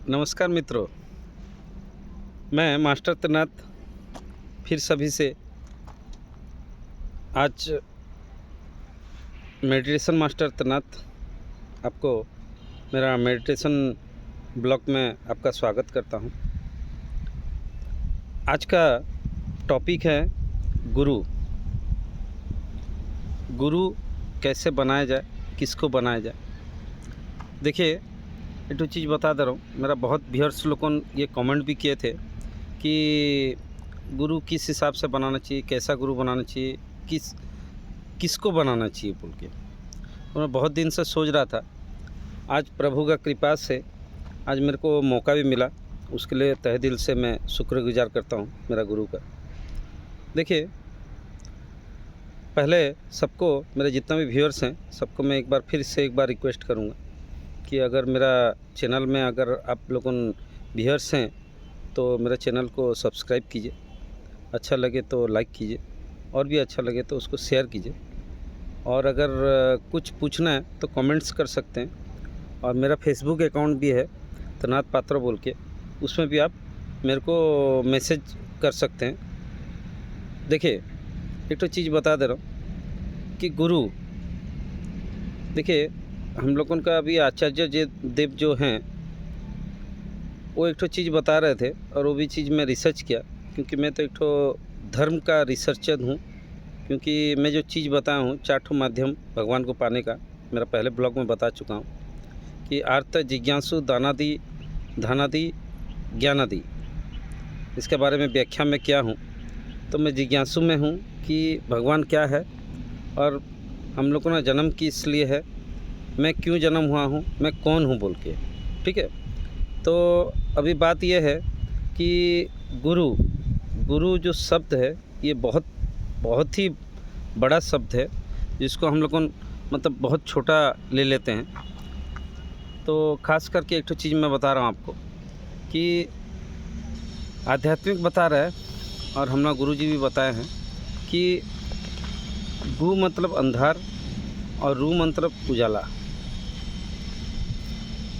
नमस्कार मित्रों, मैं मास्टर तैनात फिर सभी से आज मेडिटेशन मास्टर तैनात आपको मेरा मेडिटेशन ब्लॉग में आपका स्वागत करता हूं। आज का टॉपिक है गुरु। गुरु कैसे बनाया जाए, किसको बनाया जाए। देखिए, एक तो चीज़ बता दे रहा हूँ, मेरा बहुत व्यूअर्स लोगों ने ये कमेंट भी किए थे कि गुरु किस हिसाब से बनाना चाहिए, कैसा गुरु बनाना चाहिए, किसको बनाना चाहिए बोल के। तो मैं बहुत दिन से सोच रहा था। आज प्रभु का कृपा से आज मेरे को मौका भी मिला, उसके लिए तहे दिल से मैं शुक्रगुजार करता हूँ मेरा गुरु का। देखिए, पहले सबको, मेरे जितना भी व्यूअर्स हैं सबको मैं एक बार रिक्वेस्ट करूँगा कि अगर मेरा चैनल में अगर आप लोगों व्यूअर्स हैं तो मेरे चैनल को सब्सक्राइब कीजिए, अच्छा लगे तो लाइक कीजिए, और भी अच्छा लगे तो उसको शेयर कीजिए। और अगर कुछ पूछना है तो कमेंट्स कर सकते हैं। और मेरा फेसबुक अकाउंट भी है तैनात पात्र बोल के, उसमें भी आप मेरे को मैसेज कर सकते हैं। देखिए, एक तो चीज़ बता दे रहा हूँ कि गुरु, देखिए हम लोगों का अभी आचार्य देव जो हैं वो एक तो चीज़ बता रहे थे, और वो भी चीज़ मैं रिसर्च किया, क्योंकि मैं तो एक तो धर्म का रिसर्चर हूँ। क्योंकि मैं जो चीज़ बताया हूँ 4 माध्यम भगवान को पाने का, मेरा पहले ब्लॉग में बता चुका हूँ कि आर्त, जिज्ञासु, दानादि, धनादि, ज्ञानादि। इसके बारे में व्याख्या में क्या हूँ, तो मैं जिज्ञासु में हूँ कि भगवान क्या है और हम लोगों का जन्म किस लिए है, मैं क्यों जन्म हुआ हूँ, मैं कौन हूँ बोल के। ठीक है, तो अभी बात यह है कि गुरु जो शब्द है ये बहुत ही बड़ा शब्द है, जिसको हम लोगों मतलब बहुत छोटा ले लेते हैं। तो ख़ास करके एक तो चीज़ मैं बता रहा हूँ आपको कि आध्यात्मिक बता रहा है, और हमारा गुरुजी भी बताए हैं कि गु मतलब अंधार और रू मतलब उजाला।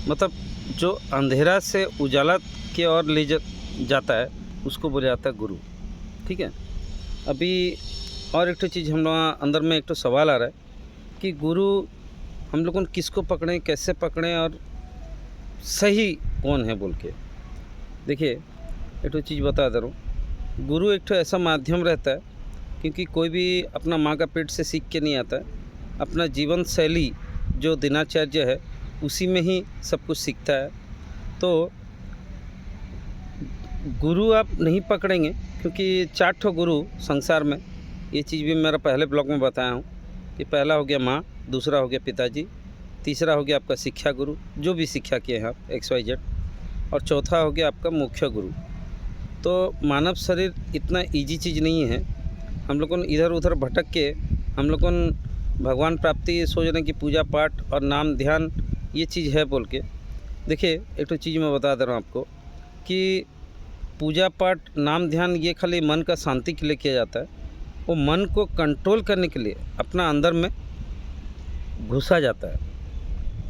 मतलब जो अंधेरा से उजाला की ओर ले जाता है उसको बोला जाता है गुरु। ठीक है, अभी और एक तो चीज़ हम लोग अंदर में एक तो सवाल आ रहा है कि गुरु हम लोगों को किसको पकड़ें, कैसे पकड़ें, और सही कौन है बोल के। देखिए, एक तो चीज़ बता दे रहा हूँ, गुरु एक तो ऐसा माध्यम रहता है, क्योंकि कोई भी अपना माँ का पेट से सीख के नहीं आता है। अपना जीवन शैली जो दिनाचार्य है उसी में ही सब कुछ सीखता है। तो गुरु आप नहीं पकड़ेंगे, क्योंकि 4 गुरु संसार में, ये चीज़ भी मेरा पहले ब्लॉग में बताया हूँ कि पहला हो गया माँ, दूसरा हो गया पिताजी, तीसरा हो गया आपका शिक्षा गुरु जो भी शिक्षा किए हैं आप XYZ, और चौथा हो गया आपका मुख्य गुरु। तो मानव शरीर इतना इजी चीज़ नहीं है। हम लोगों ने इधर उधर भटक के हम लोगों भगवान प्राप्ति सोच रहे हैं कि पूजा पाठ और नाम ध्यान ये चीज़ है बोल के। देखिए, एक तो चीज़ मैं बता दे रहा हूँ आपको कि पूजा पाठ, नाम ध्यान ये खाली मन का शांति के लिए किया जाता है। वो मन को कंट्रोल करने के लिए अपना अंदर में घुसा जाता है।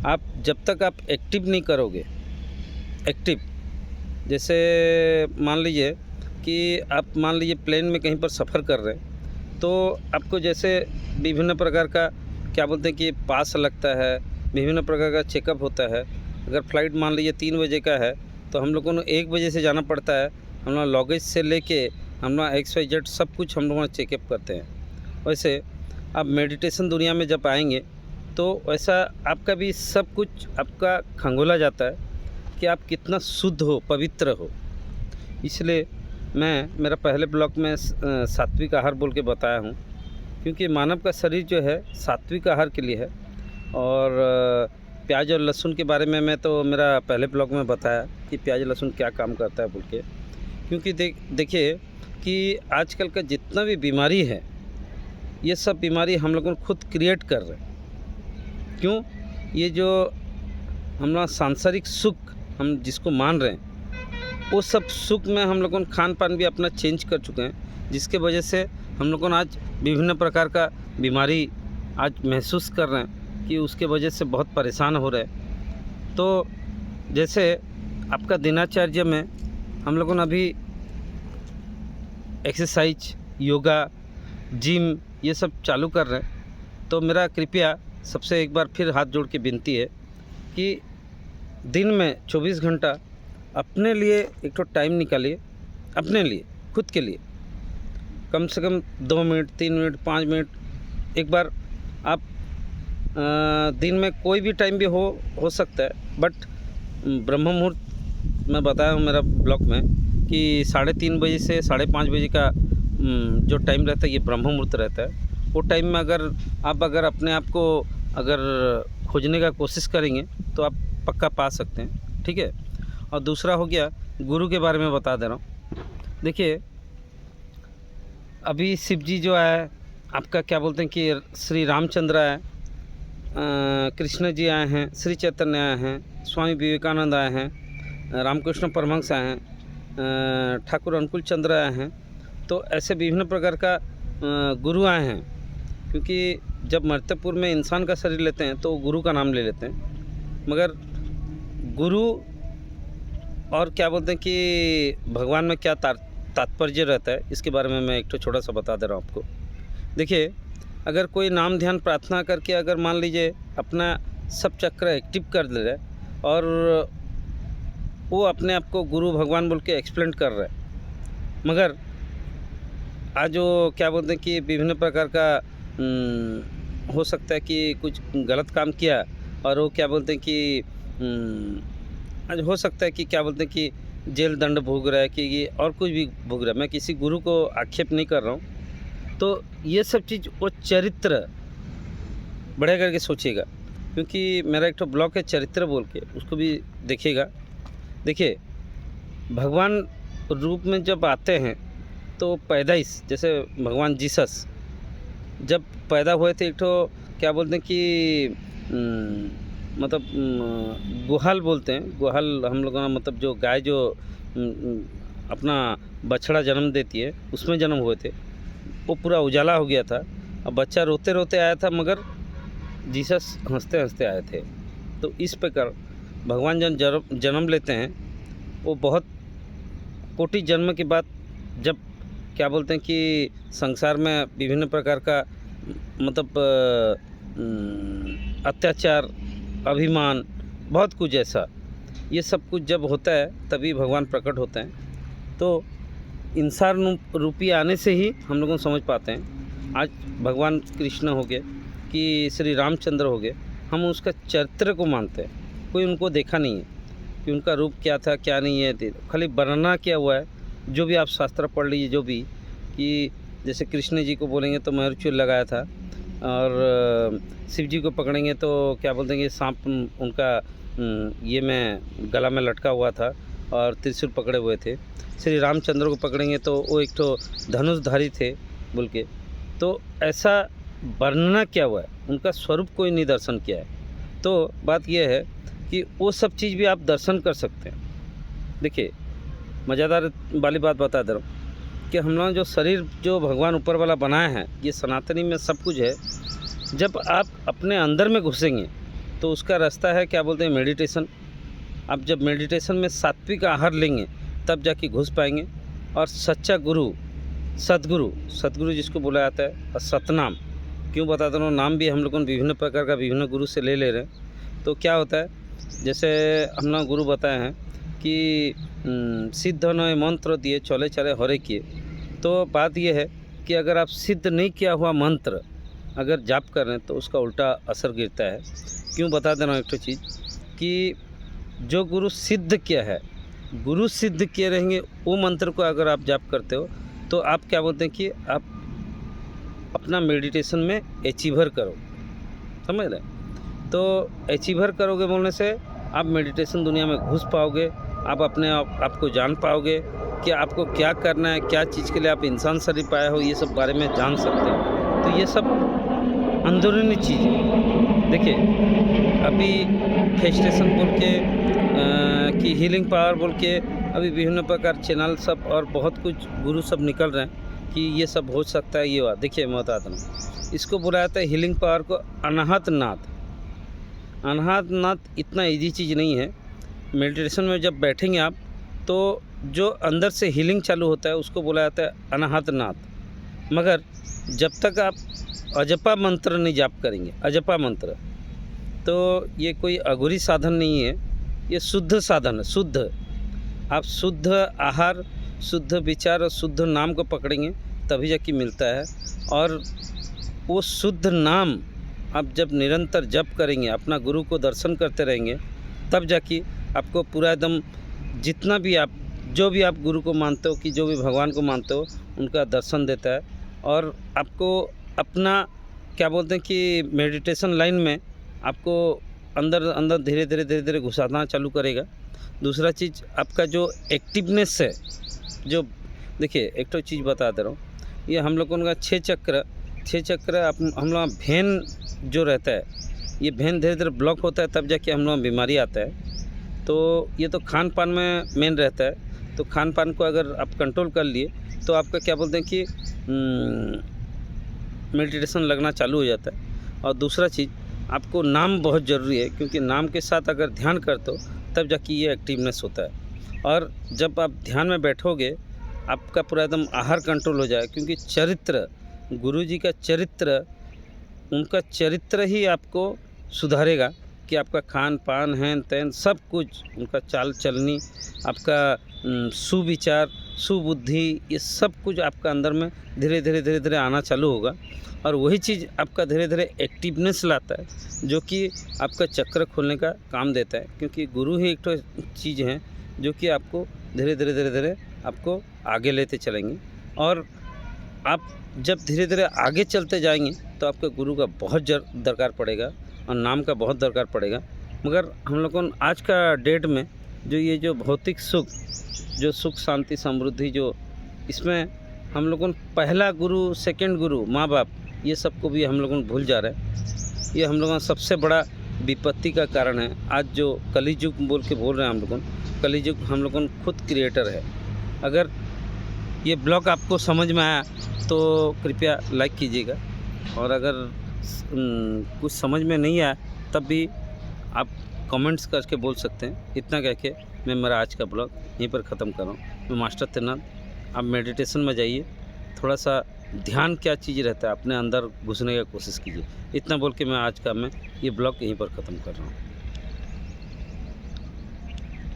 आप जब तक आप एक्टिव नहीं करोगे, एक्टिव जैसे मान लीजिए कि आप मान लीजिए प्लेन में कहीं पर सफ़र कर रहे हैं, तो आपको जैसे विभिन्न प्रकार का क्या बोलते हैं कि पास लगता है, विभिन्न प्रकार का चेकअप होता है। अगर फ़्लाइट मान लीजिए 3 बजे का है तो हम लोगों को 1 बजे से जाना पड़ता है। हम लोग लगेज से लेके हम लोग XYZ सब कुछ हम लोग चेकअप करते हैं। वैसे आप मेडिटेशन दुनिया में जब आएंगे तो वैसा आपका भी सब कुछ आपका खंगोला जाता है कि आप कितना शुद्ध हो, पवित्र हो। इसलिए मेरा पहले ब्लॉग में सात्विक आहार बोल के बताया हूँ, क्योंकि मानव का शरीर जो है सात्विक आहार के लिए है। और प्याज और लहसुन के बारे में मैं तो मेरा पहले ब्लॉग में बताया कि प्याज लहसुन क्या काम करता है बोल के। क्योंकि देखिए कि आजकल का जितना भी बीमारी है ये सब बीमारी हम लोगों को खुद क्रिएट कर रहे हैं। क्यों? ये जो हम लोग सांसारिक सुख हम जिसको मान रहे हैं, वो सब सुख में हम लोगों ने खान पान भी अपना चेंज कर चुके हैं, जिसके वजह से हम लोगों ने आज विभिन्न प्रकार का बीमारी आज महसूस कर रहे हैं कि उसके वजह से बहुत परेशान हो रहे हैं। तो जैसे आपका दिनचर्या में हम लोगों ने अभी एक्सरसाइज, योगा, जिम ये सब चालू कर रहे हैं। तो मेरा कृपया सबसे एक बार फिर हाथ जोड़ के विनती है कि दिन में 24 घंटा अपने लिए एक तो टाइम निकालिए, अपने लिए, खुद के लिए कम से कम 2 मिनट, 3 मिनट, 5 मिनट एक बार आप दिन में कोई भी टाइम भी हो सकता है, बट ब्रह्म मुहूर्त मैं बताया हूँ मेरा ब्लॉग में कि 3:30 बजे से 5:30 बजे का जो टाइम रहता है ये ब्रह्म मुहूर्त रहता है। वो टाइम में अगर अपने आप को अगर खोजने का कोशिश करेंगे तो आप पक्का पा सकते हैं, ठीक है। और दूसरा हो गया गुरु के बारे में बता दे रहा हूँ। देखिए अभी शिव जी जो है आपका क्या बोलते हैं कि श्री रामचंद्र आए, कृष्ण जी आए हैं, श्री चैतन्य आए हैं, स्वामी विवेकानंद आए हैं, रामकृष्ण परमहंस आए हैं, ठाकुर अनुकूल चंद्र आए हैं। तो ऐसे विभिन्न प्रकार का गुरु आए हैं, क्योंकि जब मरते पूर्व में इंसान का शरीर लेते हैं तो गुरु का नाम ले लेते हैं, मगर गुरु और क्या बोलते हैं कि भगवान में क्या तात्पर्य रहता है इसके बारे में मैं एक तो छोटा सा बता दे रहा हूँ आपको। देखिए अगर कोई नाम ध्यान प्रार्थना करके अगर मान लीजिए अपना सब चक्र एक्टिव कर ले रहा है और वो अपने आप को गुरु भगवान बोल के एक्सप्लेन कर रहा है, मगर आज वो क्या बोलते हैं कि विभिन्न प्रकार का हो सकता है कि कुछ गलत काम किया और वो क्या बोलते हैं कि आज हो सकता है कि क्या बोलते हैं कि जेल दंड भोग रहा है कि ये और कुछ भी भोग रहा है। मैं किसी गुरु को आक्षेप नहीं कर रहा हूँ। तो ये सब चीज़ वो चरित्र बढ़िया करके सोचिएगा, क्योंकि मेरा एक तो ब्लॉग है चरित्र बोल के, उसको भी देखिएगा। देखिए भगवान रूप में जब आते हैं तो पैदाइश, जैसे भगवान जीसस जब पैदा हुए थे, एक तो क्या बोलते हैं कि मतलब गुहाल बोलते हैं, गुहाल हम लोगों का मतलब जो गाय जो अपना बछड़ा जन्म देती है उसमें जन्म हुए थे। वो पूरा उजाला हो गया था, अब बच्चा रोते रोते आया था मगर जीसस हंसते हंसते आए थे। तो इस प्रकार भगवान जन्म लेते हैं, वो बहुत कोटि जन्म के बाद जब क्या बोलते हैं कि संसार में विभिन्न प्रकार का मतलब अत्याचार, अभिमान, बहुत कुछ ऐसा ये सब कुछ जब होता है तभी भगवान प्रकट होते हैं। तो इंसान रूपी आने से ही हम लोगों को समझ पाते हैं। आज भगवान कृष्ण हो गए कि श्री रामचंद्र हो गए, हम उसका चरित्र को मानते हैं, कोई उनको देखा नहीं है कि उनका रूप क्या था क्या नहीं है, खाली वर्णना किया हुआ है। जो भी आप शास्त्र पढ़ लीजिए, जो भी कि जैसे कृष्ण जी को बोलेंगे तो मयूरचूल लगाया था, और शिव जी को पकड़ेंगे तो क्या बोलते हैं कि सांप उनका ये में गला में लटका हुआ था और त्रिशूल पकड़े हुए थे। श्री रामचंद्र को पकड़ेंगे तो वो एक तो धनुषधारी थे बोल के। तो ऐसा वर्णना क्या हुआ है, उनका स्वरूप कोई नहीं दर्शन किया है। तो बात यह है कि वो सब चीज़ भी आप दर्शन कर सकते हैं। देखिए मज़ेदार वाली बात बता दे रहा हूँ कि हम लोग जो शरीर जो भगवान ऊपर वाला बनाया है, ये सनातनी में सब कुछ है। जब आप अपने अंदर में घुसेंगे तो उसका रास्ता है क्या बोलते हैं मेडिटेशन। आप जब मेडिटेशन में सात्विक आहार लेंगे तब जाके घुस पाएंगे। और सच्चा गुरु सतगुरु जिसको बोला जाता है, और सतनाम क्यों बताता हूँ, नाम भी हम लोगों ने विभिन्न प्रकार का विभिन्न गुरु से ले रहे हैं। तो क्या होता है, जैसे हम लोग गुरु बताए हैं कि सिद्ध नए मंत्र दिए चले चले हरे किए। तो बात यह है कि अगर आप सिद्ध नहीं किया हुआ मंत्र अगर जाप कर रहे हैं तो उसका उल्टा असर गिरता है। क्यों बता दे रहा हूँ एक तो चीज़ कि जो गुरु सिद्ध किया है, गुरु सिद्ध किए रहेंगे, वो मंत्र को अगर आप जाप करते हो तो आप क्या बोलते हैं कि आप अपना मेडिटेशन में अचीवर करो, समझ रहे। तो अचीवर करोगे बोलने से आप मेडिटेशन दुनिया में घुस पाओगे, आप अपने आप को जान पाओगे कि आपको क्या करना है, क्या चीज़ के लिए आप इंसान शरीर पाए हो, ये सब बारे में जान सकते हो। तो ये सब अंदरूनी चीज़ है। देखिए अभी फेस्टेशन बोल के कि हीलिंग पावर बोल के अभी विभिन्न प्रकार चैनल सब और बहुत कुछ गुरु सब निकल रहे हैं कि ये सब हो सकता है। ये बात देखिए मैं बताता हूँ, इसको बुलाया जाता है हीलिंग पावर को अनाहत नाथ। इतना इजी चीज़ नहीं है मेडिटेशन में जब बैठेंगे आप, तो जो अंदर से हीलिंग चालू होता है उसको बोला जाता है अनाहत नाद। मगर जब तक आप अजपा मंत्र नहीं जाप करेंगे, अजपा मंत्र, तो ये कोई अघोरी साधन नहीं है, ये शुद्ध साधन है। शुद्ध, आप शुद्ध आहार, शुद्ध विचार और शुद्ध नाम को पकड़ेंगे तभी जाके मिलता है। और वो शुद्ध नाम आप जब निरंतर जप करेंगे, अपना गुरु को दर्शन करते रहेंगे, तब जाके आपको पूरा एकदम जितना भी आप, जो भी आप गुरु को मानते हो, कि जो भी भगवान को मानते हो, उनका दर्शन देता है। और आपको अपना क्या बोलते हैं कि मेडिटेशन लाइन में आपको अंदर अंदर धीरे धीरे धीरे धीरे घुसाना चालू करेगा। दूसरा चीज़, आपका जो एक्टिवनेस है, जो देखिए एक तो चीज़ बता दे रहा हूँ, ये हम लोगों का 6 चक्र हम लोग भेन जो रहता है, ये भेन धीरे धीरे ब्लॉक होता है, तब जाके हम लोग बीमारी आता है। तो ये तो खान पान में मेन रहता है। तो खान पान को अगर आप कंट्रोल कर लिए तो आपका क्या बोलते हैं कि मेडिटेशन लगना चालू हो जाता है। और दूसरा चीज़, आपको नाम बहुत ज़रूरी है, क्योंकि नाम के साथ अगर ध्यान करते हो तब जाके ये एक्टिवनेस होता है। और जब आप ध्यान में बैठोगे, आपका पूरा एकदम आहार कंट्रोल हो जाए, क्योंकि चरित्र, गुरु जी का चरित्र, उनका चरित्र ही आपको सुधारेगा कि आपका खान पान हैन तैन सब कुछ, उनका चाल चलनी, आपका सुविचार, सुबुद्धि, ये सब कुछ आपका अंदर में धीरे धीरे धीरे धीरे आना चालू होगा। और वही चीज़ आपका धीरे धीरे एक्टिवनेस लाता है, जो कि आपका चक्र खोलने का काम देता है। क्योंकि गुरु ही एक तो चीज़ है जो कि आपको धीरे धीरे धीरे धीरे आपको आगे लेते चलेंगे। और आप जब धीरे धीरे आगे चलते जाएंगे तो आपके गुरु का बहुत दरकार पड़ेगा और नाम का बहुत दरकार पड़ेगा। मगर हम लोगों को आज का डेट में जो ये जो भौतिक सुख, जो सुख शांति समृद्धि, जो इसमें हम लोगों को पहला गुरु, सेकंड गुरु, माँ बाप, ये सबको भी हम लोगों को भूल जा रहे हैं। ये हम लोगों का सबसे बड़ा विपत्ति का कारण है। आज जो कलियुग बोल के बोल रहे हैं हम लोगों, कलियुग हम लोगों खुद क्रिएटर है। अगर ये ब्लॉग आपको समझ में आया तो कृपया लाइक कीजिएगा, और अगर कुछ समझ में नहीं आया तब भी आप कमेंट्स करके बोल सकते हैं। इतना कह के मैं मेरा आज का ब्लॉग यहीं पर ख़त्म कर रहा हूँ। मैं मास्टर त्रिनाथ। आप मेडिटेशन में जाइए, थोड़ा सा ध्यान क्या चीज़ रहता है, अपने अंदर घुसने की कोशिश कीजिए। इतना बोल के मैं आज का ये ब्लॉग यहीं पर ख़त्म कर रहा हूँ।